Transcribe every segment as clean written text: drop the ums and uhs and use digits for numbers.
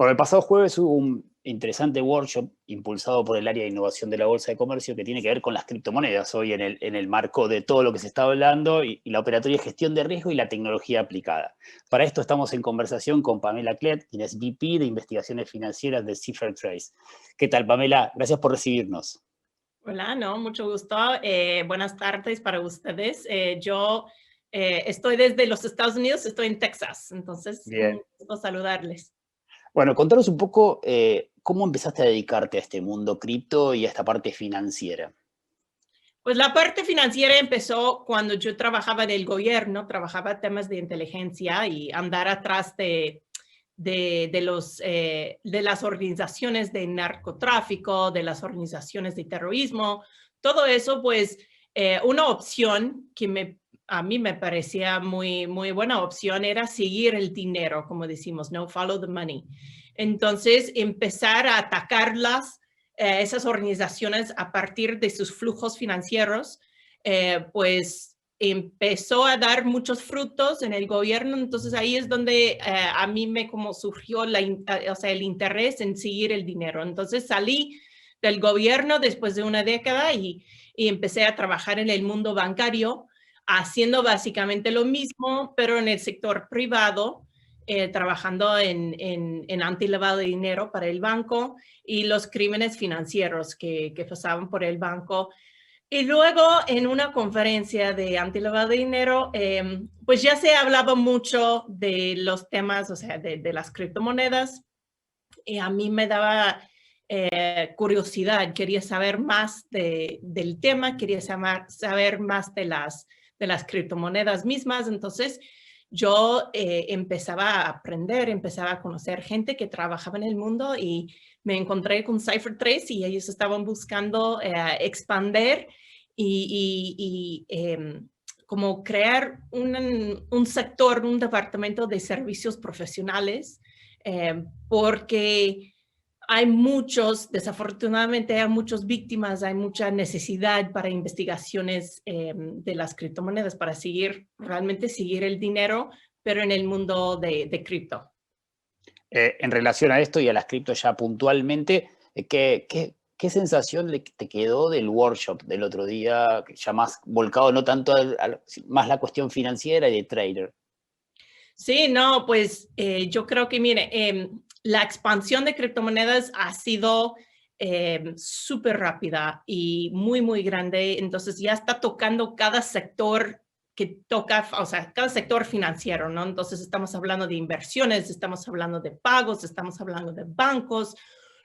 Bueno, el pasado jueves hubo un interesante workshop impulsado por el área de innovación de la Bolsa de Comercio que tiene que ver con las criptomonedas hoy en el marco de todo lo que se está hablando y la operatoria gestión de riesgo y la tecnología aplicada. Para esto estamos en conversación con Pamela Clet, quien es VP de Investigaciones Financieras de Cipher Trace. ¿Qué tal, Pamela? Gracias por recibirnos. Hola, no, mucho gusto. Buenas tardes para ustedes. Yo estoy desde los Estados Unidos, estoy en Texas, entonces un Bien. gusto saludarles. Bueno, contanos un poco cómo empezaste a dedicarte a este mundo cripto y a esta parte financiera. Pues la parte financiera empezó cuando yo trabajaba en el gobierno, trabajaba temas de inteligencia y andar atrás de las organizaciones de narcotráfico, de las organizaciones de terrorismo, todo eso, pues una opción que a mí me parecía muy buena opción era seguir el dinero, como decimos, no follow the money. Entonces, empezar a atacarlas, esas organizaciones a partir de sus flujos financieros, pues empezó a dar muchos frutos en el gobierno, entonces ahí es donde a mí me como surgió el interés en seguir el dinero. Entonces salí del gobierno después de una década y empecé a trabajar en el mundo bancario, haciendo básicamente lo mismo, pero en el sector privado, trabajando en antilavado de dinero para el banco y los crímenes financieros que pasaban por el banco. Y luego en una conferencia de antilavado de dinero, pues ya se hablaba mucho de los temas, o sea, de las criptomonedas. Y a mí me daba curiosidad, quería saber más del tema, quería saber más de las criptomonedas mismas. Entonces yo empezaba a aprender, empezaba a conocer gente que trabajaba en el mundo y me encontré con Cipher Trace y ellos estaban buscando expandir y como crear un sector, un departamento de servicios profesionales, porque hay desafortunadamente hay muchas víctimas, hay mucha necesidad para investigaciones de las criptomonedas, para realmente seguir el dinero, pero en el mundo de cripto. En relación a esto y a las criptos ya puntualmente, ¿qué sensación te quedó del workshop del otro día, ya más volcado no tanto más la cuestión financiera y de trader? Sí, no, pues yo creo que, mire, la expansión de criptomonedas ha sido súper rápida y muy grande. Entonces ya está tocando cada sector que toca, o sea, cada sector financiero, ¿no? Entonces estamos hablando de inversiones, estamos hablando de pagos, estamos hablando de bancos,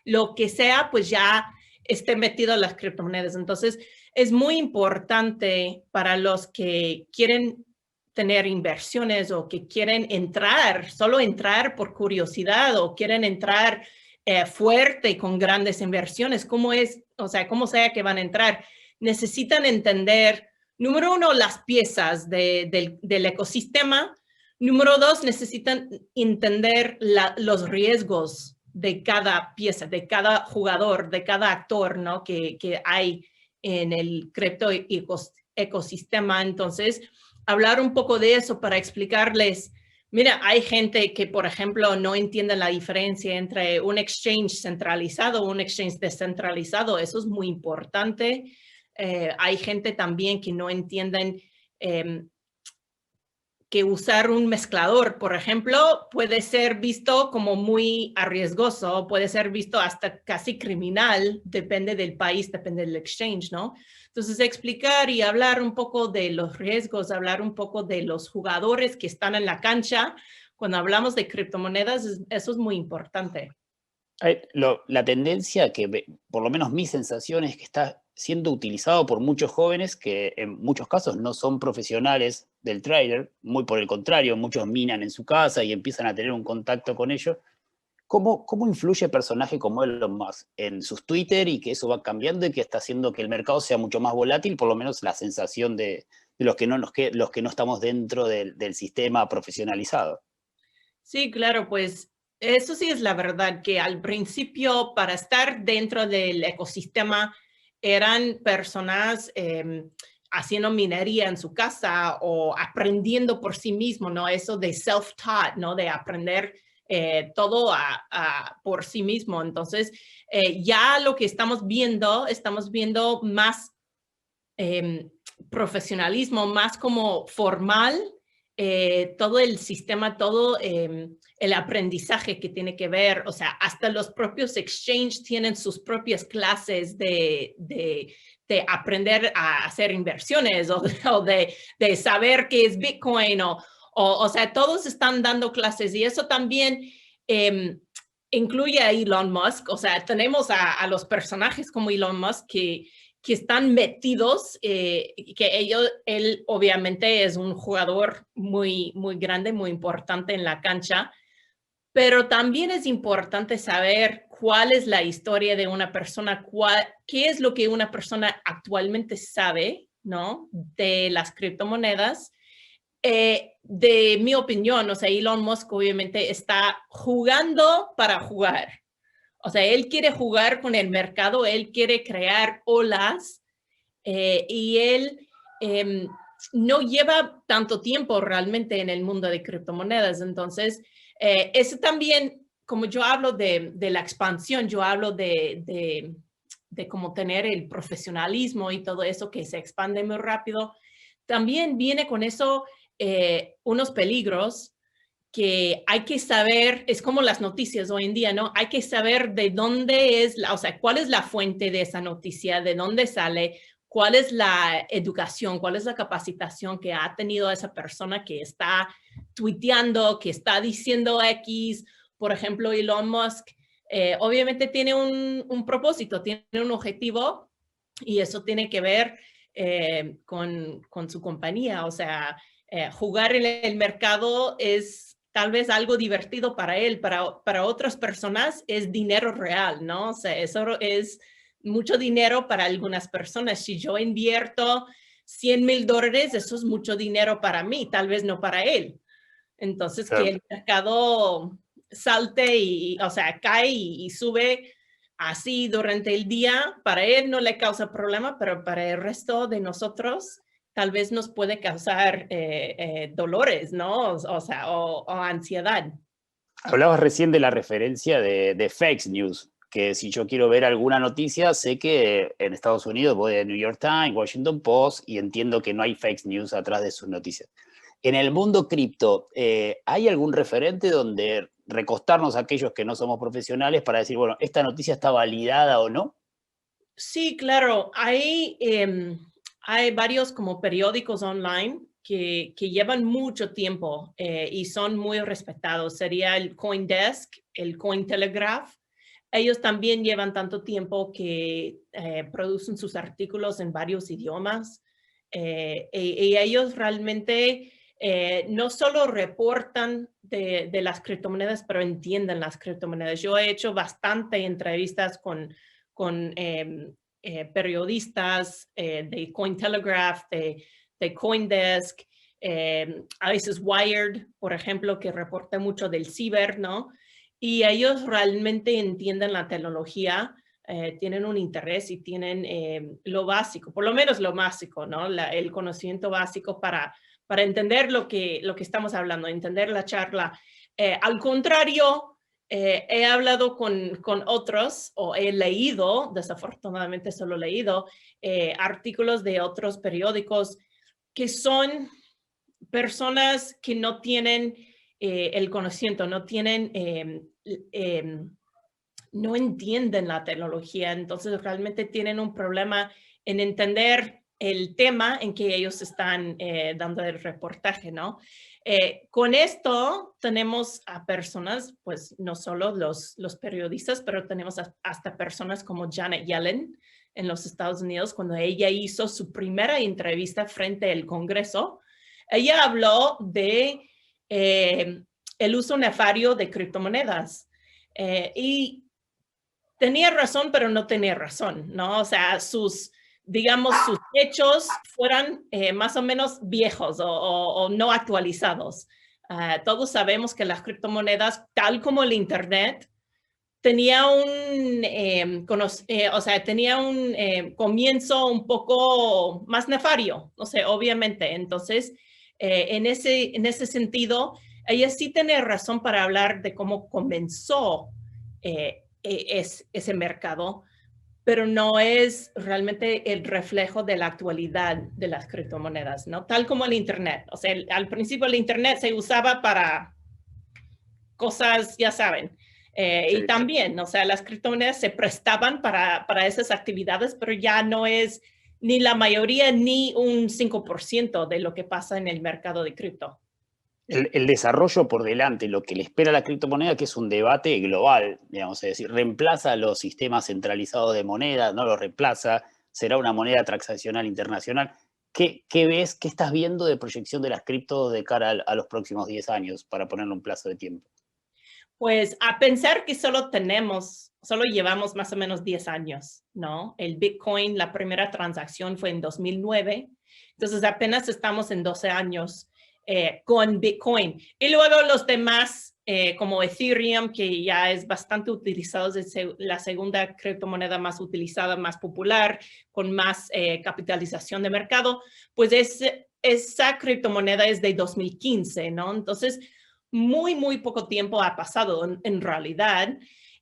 lo que sea, pues ya esté metido en las criptomonedas. Entonces es muy importante para los que quieren tener inversiones o que quieren entrar, solo entrar por curiosidad o quieren entrar fuerte con grandes inversiones, cómo es, o sea, cómo sea que van a entrar, necesitan entender, número uno, las piezas del ecosistema. Número dos, necesitan entender los riesgos de cada pieza, de cada jugador, de cada actor, ¿no? que hay en el cripto ecosistema. Entonces, hablar un poco de eso para explicarles, mira, hay gente que, por ejemplo, no entiende la diferencia entre un exchange centralizado o un exchange descentralizado. Eso es muy importante. Hay gente también que no entienden que usar un mezclador, por ejemplo, puede ser visto como muy arriesgoso, puede ser visto hasta casi criminal, depende del país, depende del exchange, ¿no? Entonces, explicar y hablar un poco de los riesgos, hablar un poco de los jugadores que están en la cancha, cuando hablamos de criptomonedas, eso es muy importante. La tendencia por lo menos mi sensación es que está siendo utilizado por muchos jóvenes que en muchos casos no son profesionales del trader, muy por el contrario, muchos minan en su casa y empiezan a tener un contacto con ellos. ¿Cómo influye personaje como Elon Musk en sus Twitter y que eso va cambiando y que está haciendo que el mercado sea mucho más volátil, por lo menos la sensación de los que no estamos dentro del sistema profesionalizado? Sí, claro, pues eso sí es la verdad, que al principio para estar dentro del ecosistema eran personas haciendo minería en su casa o aprendiendo por sí mismo, ¿no? Eso de self-taught, ¿no? De aprender todo por sí mismo. Entonces, ya lo que estamos viendo más profesionalismo, más como formal, todo el sistema, todo el aprendizaje que tiene que ver, o sea, hasta los propios exchange tienen sus propias clases de aprender a hacer inversiones o de saber qué es Bitcoin o sea, todos están dando clases y eso también incluye a Elon Musk, o sea, tenemos a los personajes como Elon Musk que están metidos, que él obviamente es un jugador muy, muy grande, muy importante en la cancha, pero también es importante saber cuál es la historia de una persona, qué es lo que una persona actualmente sabe, ¿no? De las criptomonedas. De mi opinión, o sea, Elon Musk obviamente está jugando para jugar. O sea, él quiere jugar con el mercado, él quiere crear olas y él no lleva tanto tiempo realmente en el mundo de criptomonedas. Entonces, eso también, como yo hablo de la expansión, yo hablo de cómo tener el profesionalismo y todo eso que se expande muy rápido, también viene con eso unos peligros que hay que saber, es como las noticias hoy en día, ¿no? Hay que saber de dónde es, o sea, cuál es la fuente de esa noticia, de dónde sale, cuál es la educación, cuál es la capacitación que ha tenido esa persona que está tuiteando, que está diciendo X. Por ejemplo, Elon Musk, obviamente tiene un propósito, tiene un objetivo y eso tiene que ver con su compañía. O sea, jugar en el mercado es tal vez algo divertido para él, para otras personas es dinero real, ¿no? O sea, eso es mucho dinero para algunas personas. Si yo invierto $100,000, eso es mucho dinero para mí, tal vez no para él. Entonces, Claro. que el mercado salte y, o sea, cae y sube así durante el día, para él no le causa problema, pero para el resto de nosotros tal vez nos puede causar dolores, ¿no? O sea, o ansiedad. Hablabas recién de la referencia de fake news, que si yo quiero ver alguna noticia, sé que en Estados Unidos voy a New York Times, Washington Post, y entiendo que no hay fake news atrás de sus noticias. En el mundo cripto, ¿hay algún referente donde recostarnos a aquellos que no somos profesionales para decir, bueno, esta noticia está validada o no? Sí, claro. Hay varios como periódicos online que llevan mucho tiempo y son muy respetados. Sería el CoinDesk, el Cointelegraph. Ellos también llevan tanto tiempo que producen sus artículos en varios idiomas y ellos realmente no solo reportan de las criptomonedas, pero entienden las criptomonedas. Yo he hecho bastante entrevistas con periodistas de Cointelegraph, de CoinDesk, a veces Wired, por ejemplo, que reporta mucho del ciber, ¿no? Y ellos realmente entienden la tecnología, tienen un interés y tienen lo básico, por lo menos lo básico, ¿no? El conocimiento básico para entender lo que estamos hablando, entender la charla. Al contrario, he hablado con otros o he leído, desafortunadamente solo he leído, artículos de otros periódicos que son personas que no tienen el conocimiento, no tienen, no entienden la tecnología, entonces realmente tienen un problema en entender el tema en que ellos están dando el reportaje, ¿no? Con esto tenemos a personas, pues no solo los periodistas, pero tenemos hasta personas como Janet Yellen en los Estados Unidos, cuando ella hizo su primera entrevista frente al Congreso, ella habló de el uso nefario de criptomonedas y tenía razón, pero no tenía razón, ¿no? O sea, digamos, sus hechos fueran más o menos viejos o no actualizados. Todos sabemos que las criptomonedas, tal como el Internet, tenía tenía un comienzo un poco más nefario, no sé, obviamente. Entonces, en ese sentido, ella sí tiene razón para hablar de cómo comenzó ese mercado, pero no es realmente el reflejo de la actualidad de las criptomonedas, ¿no? Tal como el Internet. O sea, al principio el Internet se usaba para cosas, ya saben. Sí, y también, o sea, las criptomonedas se prestaban para esas actividades, pero ya no es ni la mayoría ni un 5% de lo que pasa en el mercado de cripto. el desarrollo por delante, lo que le espera a la criptomoneda, que es un debate global, digamos, es decir, reemplaza los sistemas centralizados de moneda, no lo reemplaza, será una moneda transaccional internacional. ¿Qué ves, qué estás viendo de proyección de las criptos de cara a los próximos 10 años, para ponerle un plazo de tiempo? Pues a pensar que solo llevamos más o menos 10 años, ¿no? El Bitcoin, la primera transacción fue en 2009, entonces apenas estamos en 12 años con Bitcoin. Y luego los demás, como Ethereum, que ya es bastante utilizado, es la segunda criptomoneda más utilizada, más popular, con más capitalización de mercado, pues esa criptomoneda es de 2015, ¿no? Entonces, muy poco tiempo ha pasado en realidad.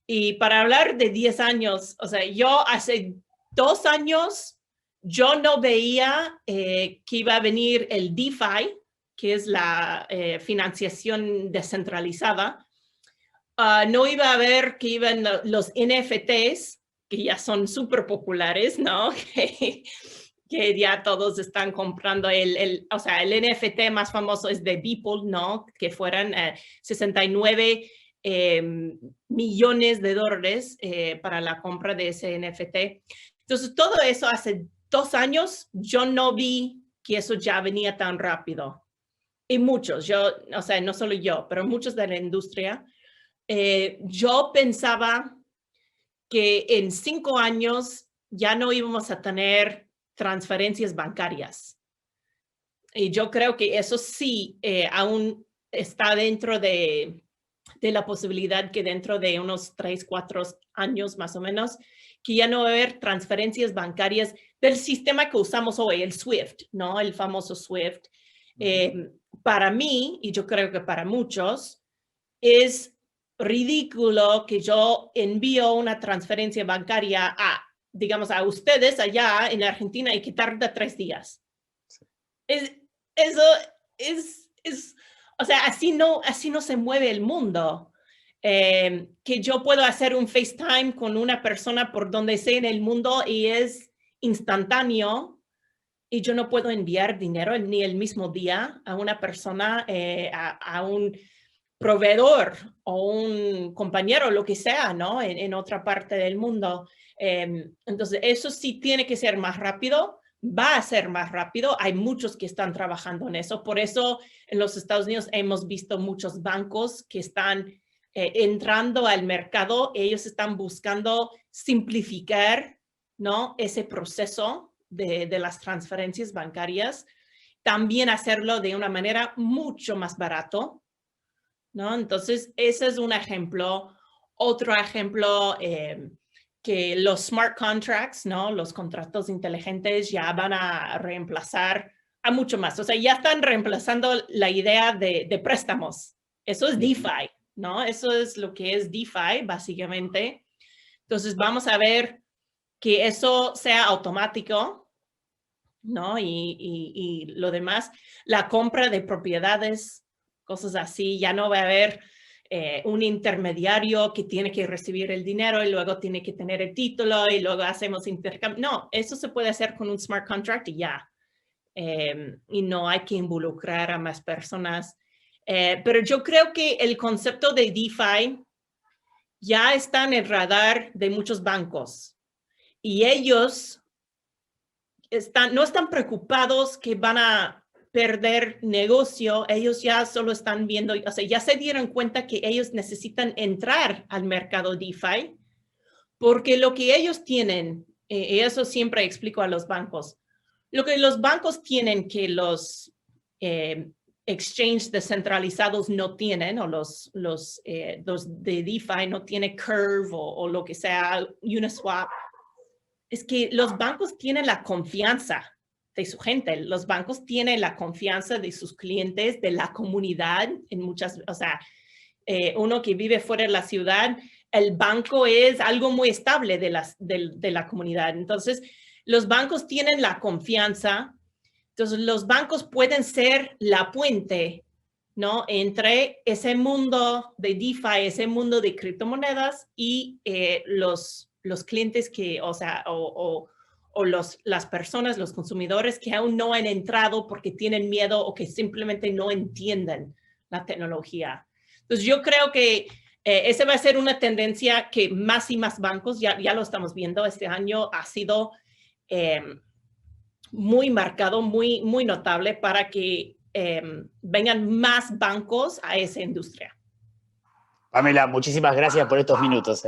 Y para hablar de 10 años, o sea, yo hace 2 años, yo no veía que iba a venir el DeFi, que es la financiación descentralizada. No iba a ver que iban los NFTs, que ya son súper populares, ¿no? que ya todos están comprando o sea, el NFT más famoso es de Beeple, ¿no? Que fueran 69 millones de dólares para la compra de ese NFT. Entonces, todo eso hace 2 años, yo no vi que eso ya venía tan rápido. Y muchos, o sea, no solo yo, pero muchos de la industria, yo pensaba que en 5 años ya no íbamos a tener transferencias bancarias. Y yo creo que eso sí aún está dentro de la posibilidad que dentro de unos 3, 4 años más o menos, que ya no va a haber transferencias bancarias del sistema que usamos hoy, el SWIFT, ¿no? El famoso SWIFT. Para mí, y yo creo que para muchos, es ridículo que yo envío una transferencia bancaria digamos, a ustedes allá en Argentina y que tarda 3 días. Eso es, o sea, así no se mueve el mundo. Que yo puedo hacer un FaceTime con una persona por donde sea en el mundo y es instantáneo y yo no puedo enviar dinero ni el mismo día a una persona, a un proveedor o un compañero, lo que sea, ¿no? En otra parte del mundo. Entonces, eso sí tiene que ser más rápido, va a ser más rápido. Hay muchos que están trabajando en eso. Por eso en los Estados Unidos hemos visto muchos bancos que están entrando al mercado. Ellos están buscando simplificar, ¿no? Ese proceso de las transferencias bancarias. También hacerlo de una manera mucho más barato, ¿no? Entonces, ese es un ejemplo. Otro ejemplo, que los smart contracts, ¿no? Los contratos inteligentes ya van a reemplazar a mucho más. O sea, ya están reemplazando la idea de préstamos. Eso es DeFi, ¿no? Eso es lo que es DeFi, básicamente. Entonces, vamos a ver que eso sea automático, ¿no? Y lo demás, la compra de propiedades, cosas así, ya no va a haber un intermediario que tiene que recibir el dinero y luego tiene que tener el título y luego hacemos intercambio. No, eso se puede hacer con un smart contract y ya. Y no hay que involucrar a más personas. Pero yo creo que el concepto de DeFi ya está en el radar de muchos bancos y ellos no están preocupados que van a perder negocio, ellos ya solo están viendo, o sea, ya se dieron cuenta que ellos necesitan entrar al mercado DeFi, porque lo que ellos tienen, y eso siempre explico a los bancos, lo que los bancos tienen que los exchanges descentralizados no tienen, o los de DeFi no tiene Curve o lo que sea, Uniswap, es que los bancos tienen la confianza de su gente. Los bancos tienen la confianza de sus clientes, de la comunidad, en muchas, o sea, uno que vive fuera de la ciudad, el banco es algo muy estable de la comunidad. Entonces, los bancos tienen la confianza. Entonces, los bancos pueden ser la puente, ¿no? Entre ese mundo de DeFi, ese mundo de criptomonedas y los clientes que, o sea, las personas, los consumidores que aún no han entrado porque tienen miedo o que simplemente no entienden la tecnología. Entonces, yo creo que esa va a ser una tendencia que más y más bancos, ya lo estamos viendo, este año ha sido muy marcado, muy notable para que vengan más bancos a esa industria. Pamela, muchísimas gracias por estos minutos.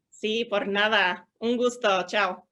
Sí, por nada. Un gusto. Chao.